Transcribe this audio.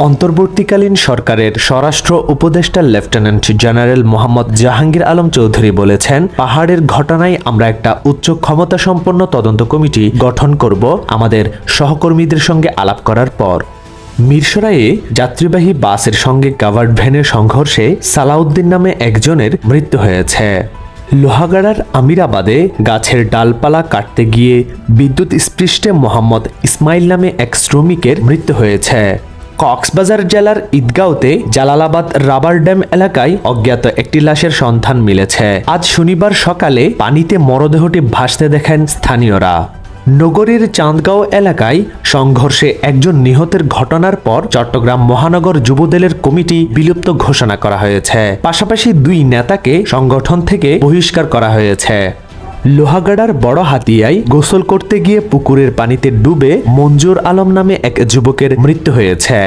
অন্তর্বর্তীকালীন সরকারের স্বরাষ্ট্র উপদেষ্টা লেফটেন্যান্ট জেনারেল মোহাম্মদ জাহাঙ্গীর আলম চৌধুরী বলেছেন, পাহাড়ের ঘটনায় আমরা একটা উচ্চ ক্ষমতাসম্পন্ন তদন্ত কমিটি গঠন করব আমাদের সহকর্মীদের সঙ্গে আলাপ করার পর। মিরসরাইয়ে যাত্রীবাহী বাসের সঙ্গে কাভার্ড ভ্যানের সংঘর্ষে সালাউদ্দিন নামে একজনের মৃত্যু হয়েছে। লোহাগাড়ার আমিরাবাদে গাছের ডালপালা কাটতে গিয়ে বিদ্যুৎ স্পৃষ্টে মোহাম্মদ ইসমাইল নামে এক শ্রমিকের মৃত্যু হয়েছে। কক্সবাজার জেলার ঈদগাঁওতে জালালাবাদ রাবার ড্যাম এলাকায় অজ্ঞাত একটি লাশের সন্ধান মিলেছে। আজ শনিবার সকালে পানিতে মরদেহটি ভাসতে দেখেন স্থানীয়রা। নগরীর চাঁদগাঁও এলাকায় সংঘর্ষে একজন নিহতের ঘটনার পর চট্টগ্রাম মহানগর যুবদলের কমিটি বিলুপ্ত ঘোষণা করা হয়েছে। পাশাপাশি দুই নেতাকে সংগঠন থেকে বহিষ্কার করা হয়েছে। লোহাগাড়ার বড় হাতিয়ায় গোসল করতে গিয়ে পুকুরের পানিতে ডুবে মঞ্জুর আলম নামে এক যুবকের মৃত্যু হয়েছে।